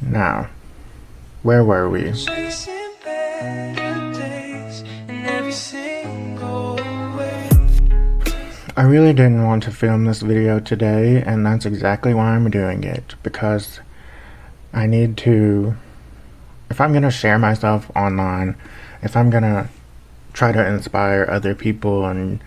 Now, where were we? I really didn't want to film this video today, and that's exactly why I'm doing it, because I need to, if I'm gonna share myself online, if I'm gonna try to inspire other people and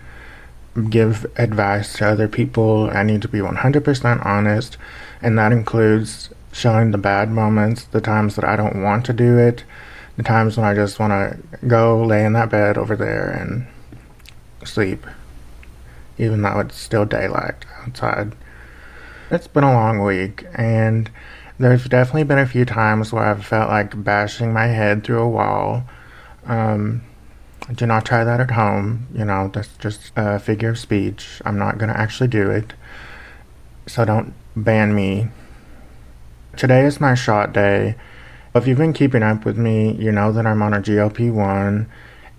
give advice to other people, I need to be 100% honest, and that includes showing the bad moments, the times that I don't want to do it, the times when I just want to go lay in that bed over there and sleep, even though it's still daylight outside. It's been a long week, and there's definitely been a few times where I've felt like bashing my head through a wall. Do not try that at home. That's just a figure of speech. I'm not going to actually do it. So don't ban me. Today is my shot day. If you've been keeping up with me, you know that I'm on a GLP-1,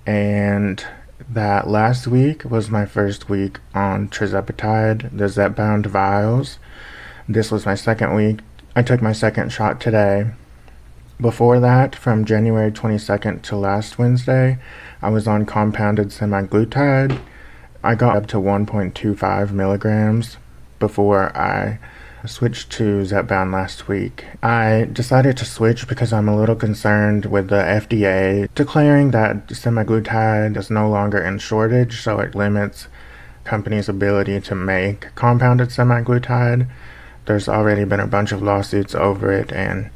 and that last week was my first week on Tirzepatide, the Zepbound vials. This was my second week. I took my second shot today. Before that, from January 22nd to last Wednesday, I was on compounded Semaglutide. I got up to 1.25 milligrams before I switched to Zepbound last week. I decided to switch because I'm a little concerned with the FDA declaring that Semaglutide is no longer in shortage, so it limits companies' ability to make compounded Semaglutide. There's already been a bunch of lawsuits over it, and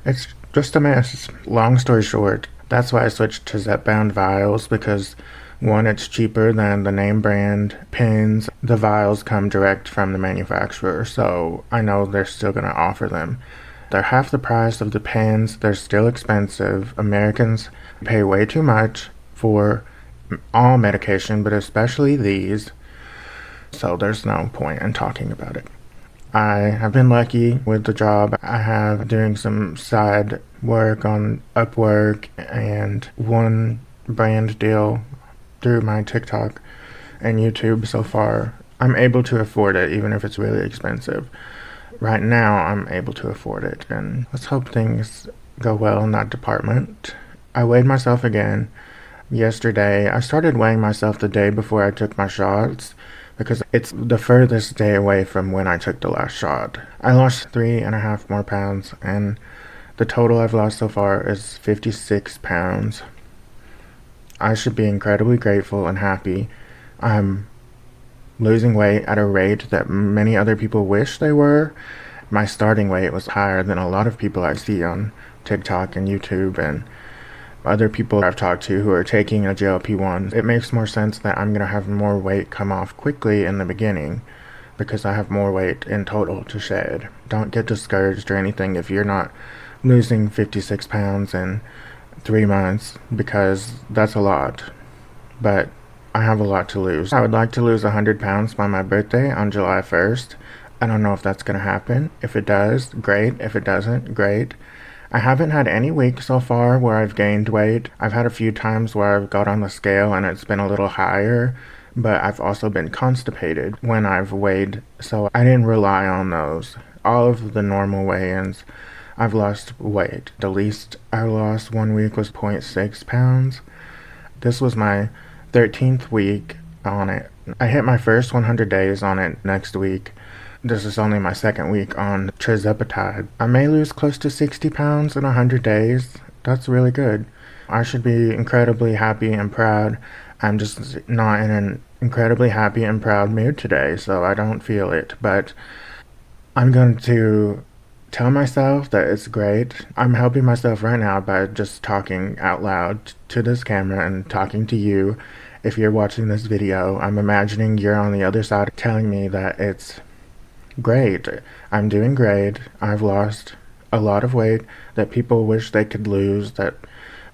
it's just a mess. Long story short, that's why I switched to Zepbound vials, because one, it's cheaper than the name brand pens. The vials come direct from the manufacturer, so I know they're still going to offer them. They're half the price of the pens. They're still expensive. Americans pay way too much for all medication, but especially these, so there's no point in talking about it. I have been lucky with the job I have, doing some side work on Upwork and one brand deal through my TikTok and YouTube so far. I'm able to afford it, even if it's really expensive. Right now, I'm able to afford it, and let's hope things go well in that department. I weighed myself again yesterday. I started weighing myself the day before I took my shots, because it's the furthest day away from when I took the last shot. I lost 3.5 more pounds, and the total I've lost so far is 56 pounds. I should be incredibly grateful and happy. I'm losing weight at a rate that many other people wish they were. My starting weight was higher than a lot of people I see on TikTok and YouTube and other people I've talked to who are taking a GLP-1. It makes more sense that I'm going to have more weight come off quickly in the beginning, because I have more weight in total to shed. Don't get discouraged or anything if you're not losing 56 pounds in 3 months, because that's a lot. But I have a lot to lose. I would like to lose 100 pounds by my birthday on July 1st. I don't know if that's going to happen. If it does, great. If it doesn't, great. I haven't had any week so far where I've gained weight. I've had a few times where I've got on the scale and it's been a little higher, but I've also been constipated when I've weighed, so I didn't rely on those. All of the normal weigh-ins, I've lost weight. The least I lost one week was 0.6 pounds. This was my 13th week on it. I hit my first 100 days on it next week. This is only my second week on Tirzepatide. I may lose close to 60 pounds in 100 days. That's really good. I should be incredibly happy and proud. I'm just not in an incredibly happy and proud mood today, so I don't feel it. But I'm going to tell myself that it's great. I'm helping myself right now by just talking out loud to this camera and talking to you. If you're watching this video, I'm imagining you're on the other side telling me that it's great. I'm doing great. I've lost a lot of weight that people wish they could lose, that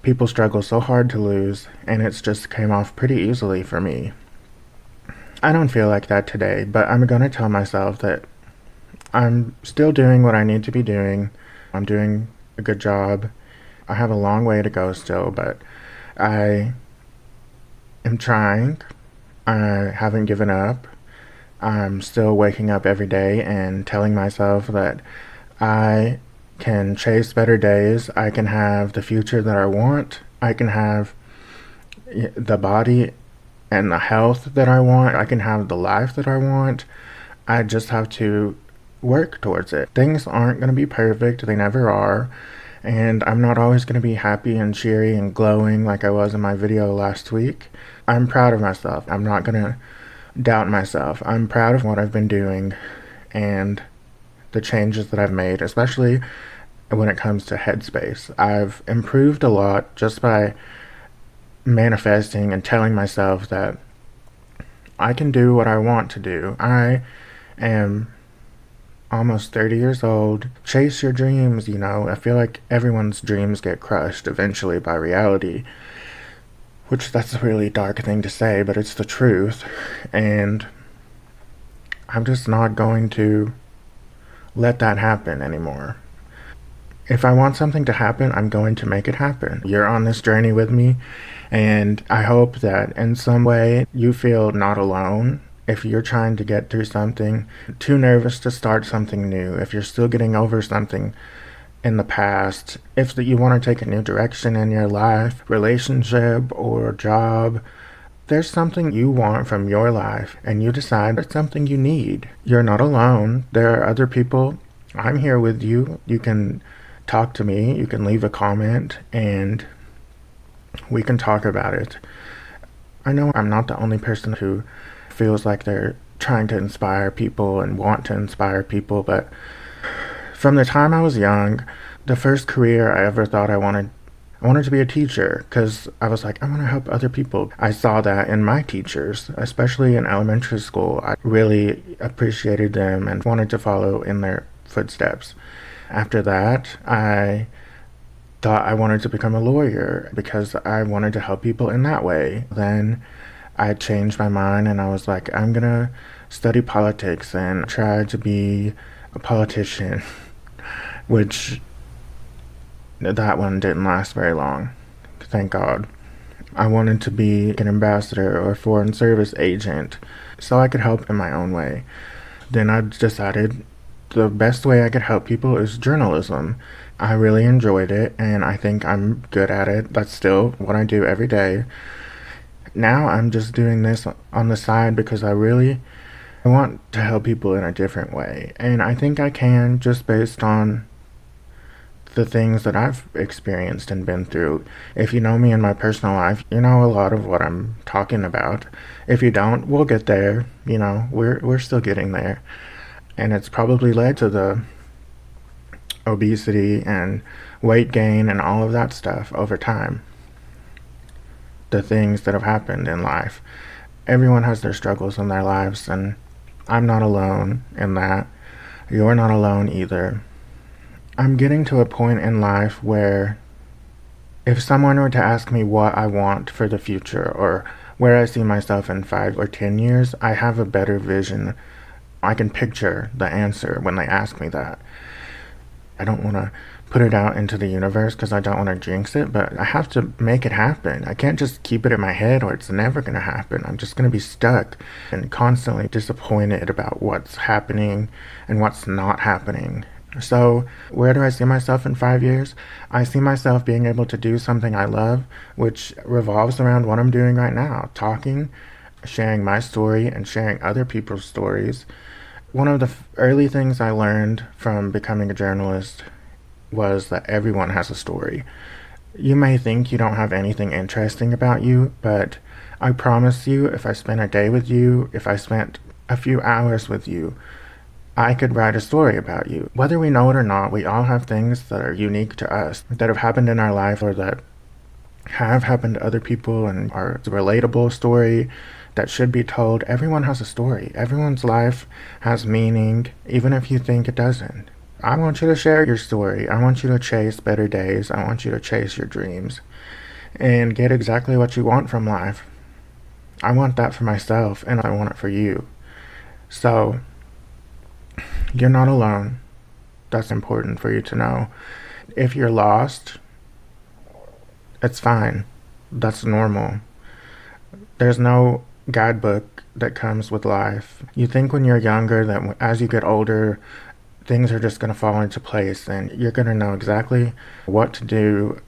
people struggle so hard to lose, and it's just came off pretty easily for me. I don't feel like that today, but I'm gonna tell myself that I'm still doing what I need to be doing. I'm doing a good job. I have a long way to go still, but I am trying. I haven't given up. I'm still waking up every day and telling myself that I can chase better days. I can have the future that I want. I can have the body and the health that I want. I can have the life that I want. I just have to work towards it. Things aren't going to be perfect. They never are. And I'm not always going to be happy and cheery and glowing like I was in my video last week. I'm proud of myself. I'm not going to doubt myself. I'm proud of what I've been doing and the changes that I've made, especially when it comes to headspace. I've improved a lot just by manifesting and telling myself that I can do what I want to do. I am almost 30 years old. Chase your dreams, you know. I feel like everyone's dreams get crushed eventually by reality, which that's a really dark thing to say, but it's the truth. And I'm just not going to let that happen anymore. If I want something to happen, I'm going to make it happen. You're on this journey with me, and I hope that in some way you feel not alone. If you're trying to get through something, too nervous to start something new, if you're still getting over something in the past, if you want to take a new direction in your life, relationship, or job, there's something you want from your life and you decide it's something you need. You're not alone. There are other people. I'm here with you. You can talk to me. You can leave a comment and we can talk about it. I know I'm not the only person who feels like they're trying to inspire people and want to inspire people, but from the time I was young, the first career I ever thought I wanted to be a teacher because I was like, I want to help other people. I saw that in my teachers, especially in elementary school. I really appreciated them and wanted to follow in their footsteps. After that, I thought I wanted to become a lawyer because I wanted to help people in that way. Then I changed my mind and I was like, I'm gonna study politics and try to be a politician, which that one didn't last very long, thank God. I wanted to be an ambassador or foreign service agent so I could help in my own way. Then I decided the best way I could help people is journalism. I really enjoyed it and I think I'm good at it. That's still what I do every day. Now I'm just doing this on the side because I want to help people in a different way. And I think I can just based on the things that I've experienced and been through. If you know me in my personal life, you know a lot of what I'm talking about. If you don't, we'll get there. You know, we're still getting there. And it's probably led to the obesity and weight gain and all of that stuff over time. The things that have happened in life. Everyone has their struggles in their lives, and I'm not alone in that. You're not alone either. I'm getting to a point in life where if someone were to ask me what I want for the future or where I see myself in 5 or 10 years, I have a better vision. I can picture the answer when they ask me that. I don't want to put it out into the universe because I don't want to jinx it, but I have to make it happen. I can't just keep it in my head or it's never going to happen. I'm just going to be stuck and constantly disappointed about what's happening and what's not happening. So where do I see myself in 5 years? I see myself being able to do something I love, which revolves around what I'm doing right now, talking, sharing my story, and sharing other people's stories. One of the early things I learned from becoming a journalist was that everyone has a story. You may think you don't have anything interesting about you, but I promise you, if I spent a day with you, if I spent a few hours with you, I could write a story about you. Whether we know it or not, we all have things that are unique to us, that have happened in our life or that have happened to other people and are a relatable story that should be told. Everyone has a story. Everyone's life has meaning, even if you think it doesn't. I want you to share your story. I want you to chase better days. I want you to chase your dreams and get exactly what you want from life. I want that for myself and I want it for you. So you're not alone. That's important for you to know. If you're lost, it's fine. That's normal. There's no guidebook that comes with life. You think when you're younger that as you get older, things are just going to fall into place and you're going to know exactly what to do.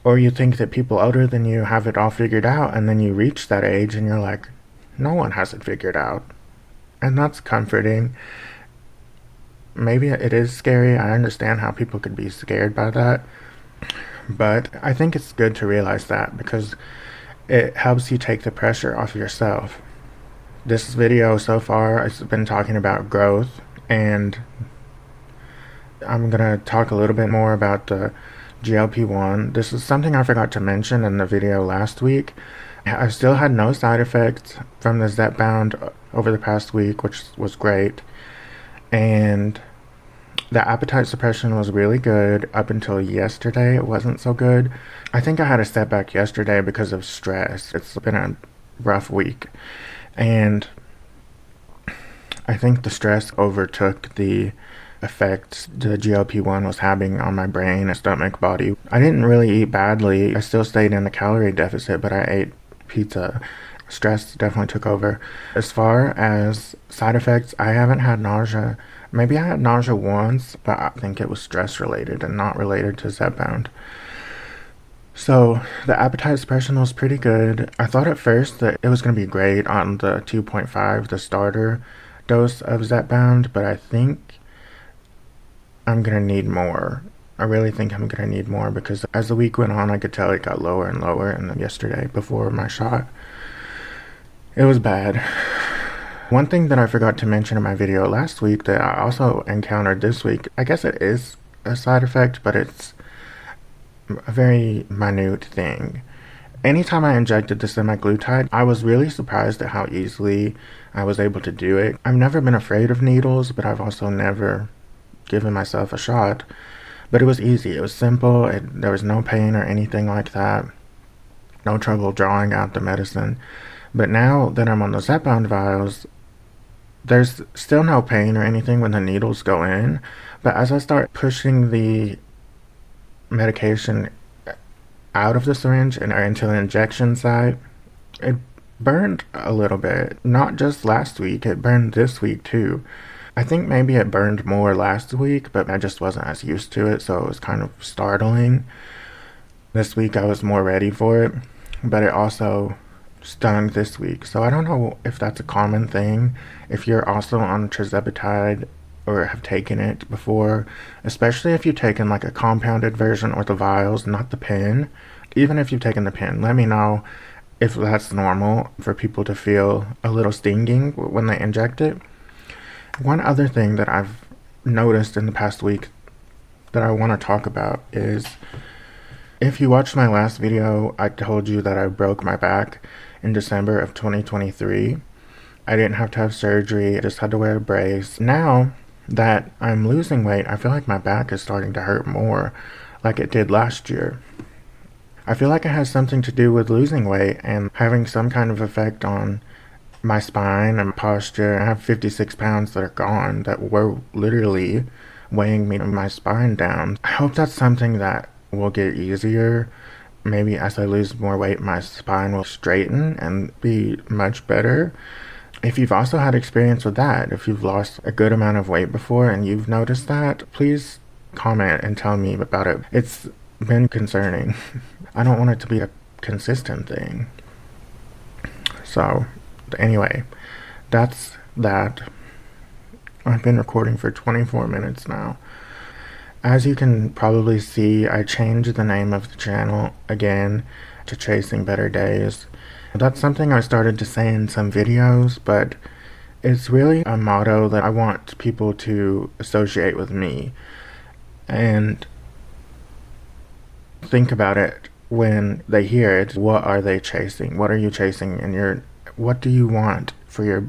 Or you think that people older than you have it all figured out, and then you reach that age and you're like, no one has it figured out. And that's comforting. Maybe it is scary. I understand how people could be scared by that. But I think it's good to realize that because it helps you take the pressure off yourself. This video so far has been talking about growth, and I'm going to talk a little bit more about the GLP-1. This is something I forgot to mention in the video last week. I still had no side effects from the Zepbound over the past week, which was great. And the appetite suppression was really good up until yesterday. It wasn't so good. I think I had a setback yesterday because of stress. It's been a rough week. And I think the stress overtook the effects the GLP-1 was having on my brain and stomach, body. I didn't really eat badly. I still stayed in a calorie deficit, but I ate pizza. Stress definitely took over. As far as side effects, I haven't had nausea. Maybe I had nausea once, but I think it was stress related and not related to Zepbound. So the appetite suppression was pretty good. I thought at first that it was going to be great on the 2.5, the starter dose of Zepbound, but I think I'm going to need more. I really think I'm going to need more because as the week went on, I could tell it got lower and lower. And then yesterday, before my shot, it was bad. One thing that I forgot to mention in my video last week that I also encountered this week, I guess it is a side effect, but it's a very minute thing. Anytime I injected the Semaglutide, I was really surprised at how easily I was able to do it. I've never been afraid of needles, but I've also never given myself a shot. But it was easy. It was simple. There was no pain or anything like that. No trouble drawing out the medicine. But now that I'm on the Zepbound vials, there's still no pain or anything when the needles go in. But as I start pushing the medication out of the syringe and into the injection site, it burned a little bit. Not just last week, it burned this week too. I think maybe it burned more last week, but I just wasn't as used to it, so it was kind of startling. This week I was more ready for it, but it also stung this week. So I don't know if that's a common thing. If you're also on tirzepatide or have taken it before, especially if you've taken like a compounded version or the vials, not the pen. Even if you've taken the pen, let me know if that's normal for people to feel a little stinging when they inject it. One other thing that I've noticed in the past week that I want to talk about is, if you watched my last video, I told you that I broke my back in December of 2023. I didn't have to have surgery, I just had to wear a brace. Now that I'm losing weight, I feel like my back is starting to hurt more like it did last year. I feel like it has something to do with losing weight and having some kind of effect on my spine and posture. I have 56 pounds that are gone that were literally weighing me and my spine down. I hope that's something that will get easier. Maybe as I lose more weight, my spine will straighten and be much better. If you've also had experience with that, if you've lost a good amount of weight before and you've noticed that, please comment and tell me about it. It's been concerning. I don't want it to be a consistent thing. So anyway, that's that. I've been recording for 24 minutes now. As you can probably see, I changed the name of the channel again to Chasing Better Days. That's something I started to say in some videos, but it's really a motto that I want people to associate with me. And think about it when they hear it. What are they chasing? What are you chasing? And what do you want for your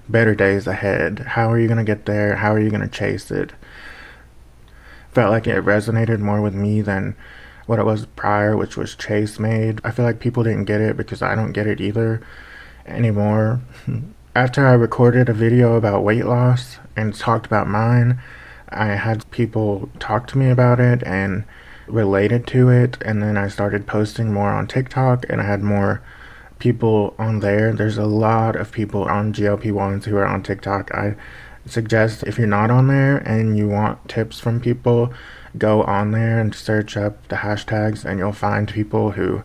better days ahead? How are you going to get there? How are you going to chase it? Felt like it resonated more with me than what it was prior, which was Chase Made. I feel like people didn't get it because I don't get it either anymore. After I recorded a video about weight loss and talked about mine, I had people talk to me about it and related to it, and then I started posting more on TikTok and I had more people on there. There's a lot of people on GLP-1s who are on TikTok. I suggest if you're not on there and you want tips from people, go on there and search up the hashtags, and you'll find people who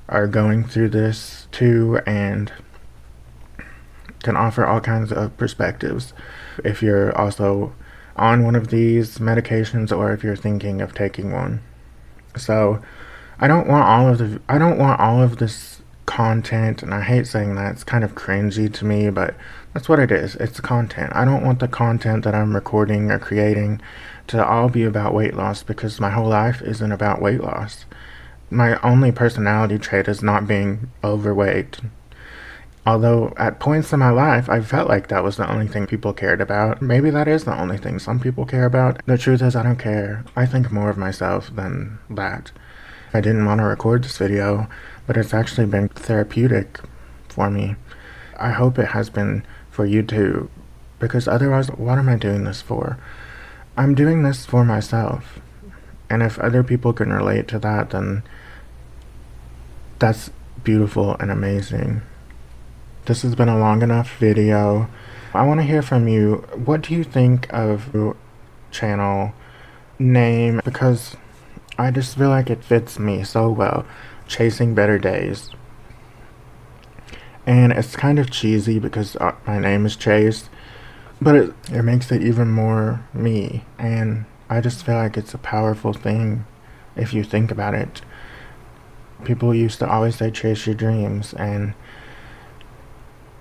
are going through this too and can offer all kinds of perspectives. If you're also on one of these medications or if you're thinking of taking one. So I don't want all of this content, and I hate saying that, it's kind of cringy to me, but that's what it is. It's content. I don't want the content that I'm recording or creating to all be about weight loss, because my whole life isn't about weight loss. My only personality trait is not being overweight. Although at points in my life I felt like that was the only thing people cared about. Maybe that is the only thing some people care about. The truth is, I don't care. I think more of myself than that. I didn't want to record this video, but it's actually been therapeutic for me. I hope it has been for you too, because otherwise, what am I doing this for? I'm doing this for myself. And if other people can relate to that, then that's beautiful and amazing. This has been a long enough video. I want to hear from you. What do you think of the channel name? Because I just feel like it fits me so well. Chasing Better Days. And it's kind of cheesy because my name is Chase, but it makes it even more me. And I just feel like it's a powerful thing if you think about it. People used to always say chase your dreams, and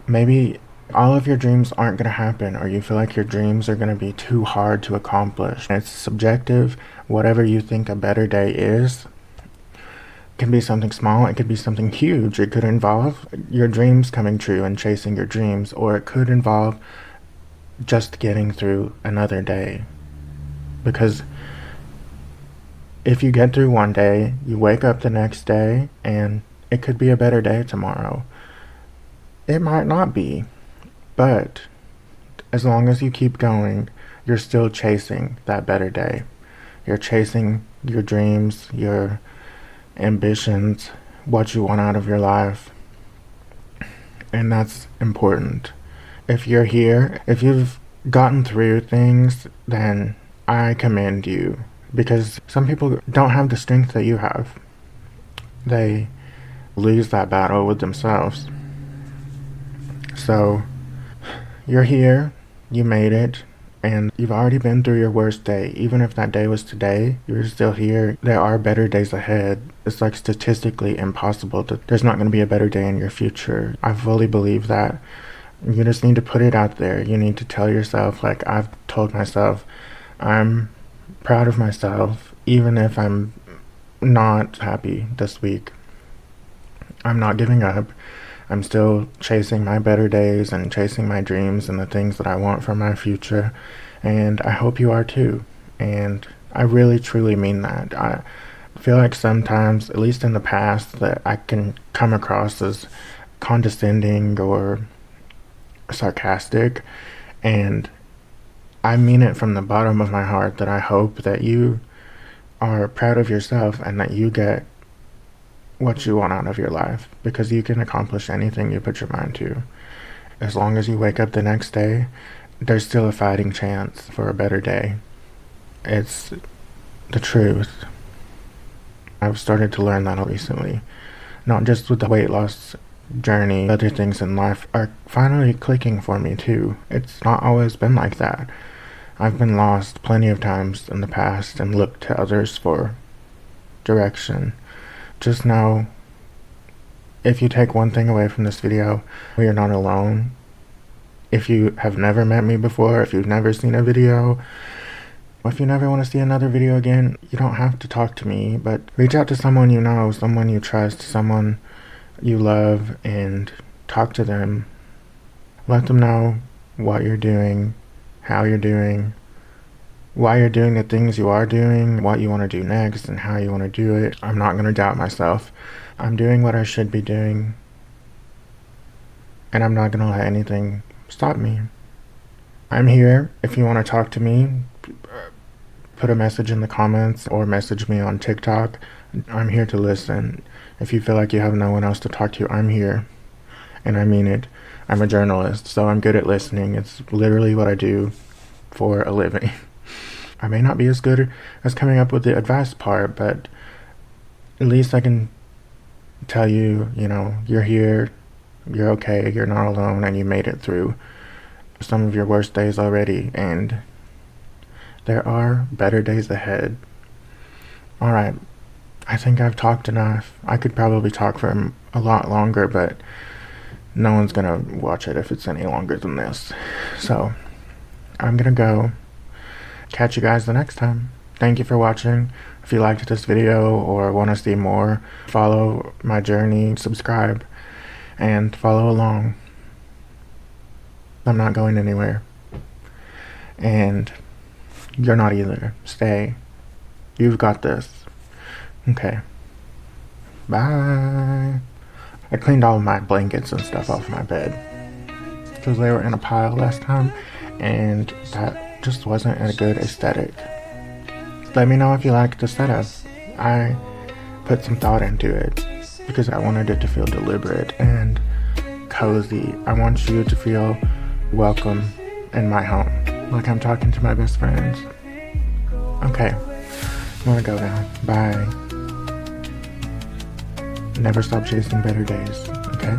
maybe all of your dreams aren't going to happen, or you feel like your dreams are going to be too hard to accomplish. It's subjective. Whatever you think a better day is, it can be something small, it could be something huge. It could involve your dreams coming true and chasing your dreams, or it could involve just getting through another day. Because if you get through one day, you wake up the next day, and it could be a better day tomorrow. It might not be, but as long as you keep going, you're still chasing that better day. You're chasing your dreams, your ambitions, what you want out of your life. And that's important. If you're here, if you've gotten through things, then I commend you, because some people don't have the strength that you have. They lose that battle with themselves. So, you're here, you made it, and you've already been through your worst day. Even if that day was today, you're still here. There are better days ahead. It's like statistically impossible that there's not going to be a better day in your future. I fully believe that. You just need to put it out there. You need to tell yourself, like I've told myself, I'm proud of myself, even if I'm not happy this week. I'm not giving up. I'm still chasing my better days and chasing my dreams and the things that I want for my future. And I hope you are too. And I really, truly mean that. I feel like sometimes, at least in the past, that I can come across as condescending or sarcastic. And I mean it from the bottom of my heart, that I hope that you are proud of yourself and that you get what you want out of your life, because you can accomplish anything you put your mind to. As long as you wake up the next day, there's still a fighting chance for a better day. It's the truth. I've started to learn that recently. Not just with the weight loss journey, other things in life are finally clicking for me too. It's not always been like that. I've been lost plenty of times in the past and looked to others for direction. Just know, if you take one thing away from this video, you're not alone. If you have never met me before, if you've never seen a video, if you never want to see another video again, you don't have to talk to me, but reach out to someone you know, someone you trust, someone you love, and talk to them. Let them know what you're doing, how you're doing, why you're doing the things you are doing, what you want to do next, and how you want to do it. I'm not going to doubt myself. I'm doing what I should be doing, and I'm not going to let anything stop me. I'm here. If you want to talk to me, put a message in the comments or message me on TikTok. I'm here to listen. If you feel like you have no one else to talk to, I'm here, and I mean it. I'm a journalist, so I'm good at listening. It's literally what I do for a living. I may not be as good as coming up with the advice part, but at least I can tell you, you're here, you're okay, you're not alone, and you made it through some of your worst days already, and there are better days ahead. Alright, I think I've talked enough. I could probably talk for a lot longer, but no one's gonna watch it if it's any longer than this. So, I'm gonna go. Catch you guys the next time. Thank you for watching. If you liked this video or want to see more, follow my journey, subscribe, and follow along. I'm not going anywhere. And you're not either. Stay. You've got this. Okay. Bye. I cleaned all of my blankets and stuff off my bed because they were in a pile last time, and that just wasn't a good aesthetic. Let me know if you like the setup. I put some thought into it because I wanted it to feel deliberate and cozy. I want you to feel welcome in my home, like I'm talking to my best friends. Okay, I'm gonna go now. Bye. Never stop chasing better days, okay?